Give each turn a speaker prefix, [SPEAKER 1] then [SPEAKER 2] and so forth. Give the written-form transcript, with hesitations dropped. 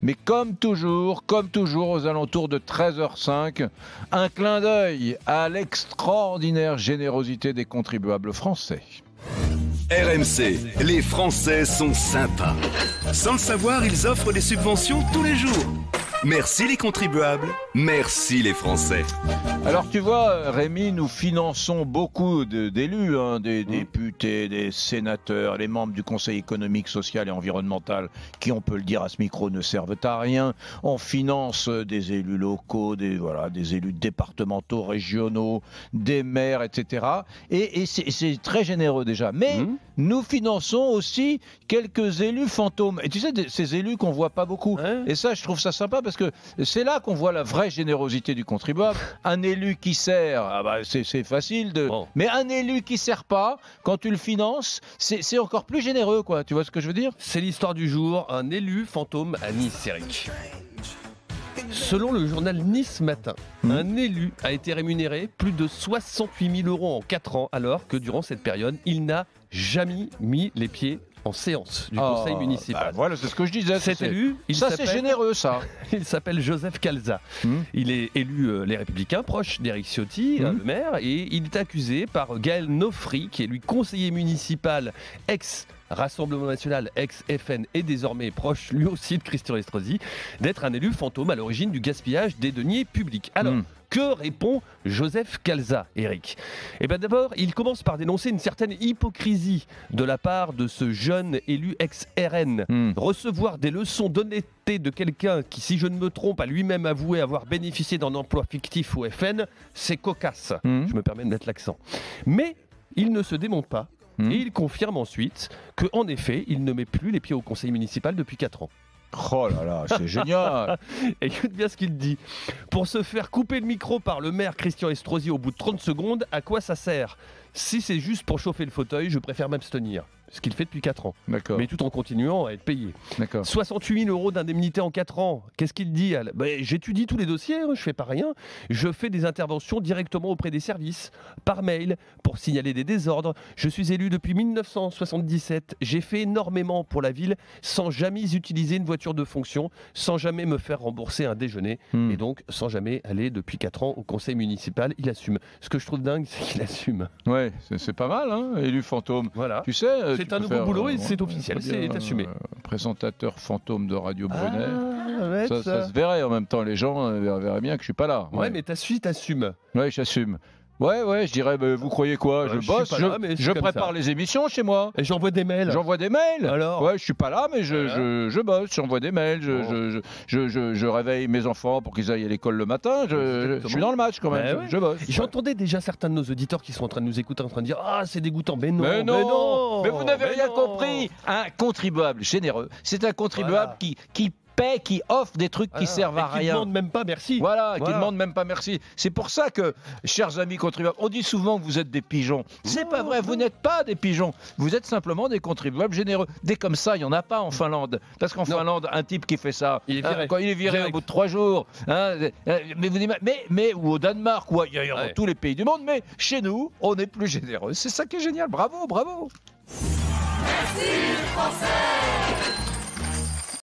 [SPEAKER 1] Mais comme toujours, aux alentours de 13h05, un clin d'œil à l'extraordinaire générosité des contribuables français.
[SPEAKER 2] RMC, les Français sont sympas. Sans le savoir, ils offrent des subventions tous les jours. Merci les contribuables, merci les Français.
[SPEAKER 1] Alors tu vois, Rémi, nous finançons beaucoup d'élus, des députés, des sénateurs, les membres du Conseil économique, social et environnemental, qui, on peut le dire à ce micro, ne servent à rien. On finance des élus locaux, des élus départementaux, régionaux, des maires, etc. Et c'est très généreux déjà. Mais nous finançons aussi quelques élus fantômes. Et tu sais, ces élus qu'on voit pas beaucoup. Et ça, je trouve ça sympa parce que c'est là qu'on voit la vraie générosité du contribuable. Un élu qui sert, c'est facile mais un élu qui sert pas, quand tu le finances, c'est encore plus généreux, quoi. Tu vois ce que je veux dire?
[SPEAKER 3] C'est l'histoire du jour, un élu fantôme à Nice, Eric. Selon le journal Nice Matin, un élu a été rémunéré plus de 68 000 € en 4 ans, alors que durant cette période, il n'a jamais mis les pieds en séance du conseil municipal.
[SPEAKER 1] Voilà, c'est ce que je disais.
[SPEAKER 3] Cet élu,
[SPEAKER 1] c'est généreux, ça.
[SPEAKER 3] Il s'appelle Joseph Calza. Il est élu Les Républicains, proche d'Éric Ciotti, le maire, et il est accusé par Gaël Nofri, qui est lui conseiller municipal, ex-Rassemblement National, ex-FN et désormais proche lui aussi de Christian Estrosi, d'être un élu fantôme à l'origine du gaspillage des deniers publics. Alors, que répond Joseph Calza, Eric? Eh bien d'abord, il commence par dénoncer une certaine hypocrisie de la part de ce jeune élu ex-RN. Recevoir des leçons d'honnêteté de quelqu'un qui, si je ne me trompe, a lui-même avoué avoir bénéficié d'un emploi fictif au FN, c'est cocasse. Je me permets de mettre l'accent. Mais il ne se démonte pas et il confirme ensuite qu'en effet, il ne met plus les pieds au conseil municipal depuis 4 ans.
[SPEAKER 1] Oh là là, c'est génial.
[SPEAKER 3] Écoute bien ce qu'il dit. Pour se faire couper le micro par le maire Christian Estrosi au bout de 30 secondes, à quoi ça sert? Si c'est juste pour chauffer le fauteuil, je préfère m'abstenir. Ce qu'il fait depuis 4 ans. Mais tout en continuant à être payé. 68 000 € d'indemnité en 4 ans. Qu'est-ce qu'il dit? J'étudie tous les dossiers, je fais pas rien. Je fais des interventions directement auprès des services, par mail, pour signaler des désordres. Je suis élu depuis 1977. J'ai fait énormément pour la ville sans jamais utiliser une voiture de fonction, sans jamais me faire rembourser un déjeuner. Et donc, sans jamais aller depuis 4 ans au conseil municipal. Il assume. Ce que je trouve dingue, c'est qu'il assume.
[SPEAKER 1] Ouais, c'est pas mal, élu fantôme.
[SPEAKER 3] Voilà.
[SPEAKER 1] Tu sais,
[SPEAKER 3] c'est un nouveau boulot et c'est officiel, c'est assumé.
[SPEAKER 1] Présentateur fantôme de Radio Brunner. Ça se verrait en même temps, les gens verraient bien que je suis pas là.
[SPEAKER 3] Ouais, mais t'assumes.
[SPEAKER 1] Ouais, j'assume. Ouais, je dirais, vous croyez quoi? Je bosse, je prépare les émissions chez moi.
[SPEAKER 3] Et j'envoie des mails. Alors
[SPEAKER 1] ouais, je suis pas là, mais je bosse, j'envoie des mails, je réveille mes enfants pour qu'ils aillent à l'école le matin. Je suis dans le match quand même, je bosse.
[SPEAKER 3] J'entendais déjà certains de nos auditeurs qui sont en train de nous écouter, en train de dire « Ah, c'est dégoûtant ». Mais non.
[SPEAKER 1] Mais vous n'avez rien compris. Un contribuable généreux, c'est un contribuable qui paie, qui offre des trucs qui servent à rien.
[SPEAKER 3] Qui ne demande même pas merci.
[SPEAKER 1] Qui ne demande même pas merci. C'est pour ça que, chers amis contribuables, on dit souvent que vous êtes des pigeons. C'est pas vrai, vous n'êtes pas des pigeons. Vous êtes simplement des contribuables généreux. Des comme ça, il n'y en a pas en Finlande. Parce qu'en Finlande, un type qui fait ça, quand il est viré au bout de 3 jours, mais ou au Danemark, ou ailleurs dans tous les pays du monde, mais chez nous, on est plus généreux. C'est ça qui est génial. Bravo.
[SPEAKER 4] Merci les Français.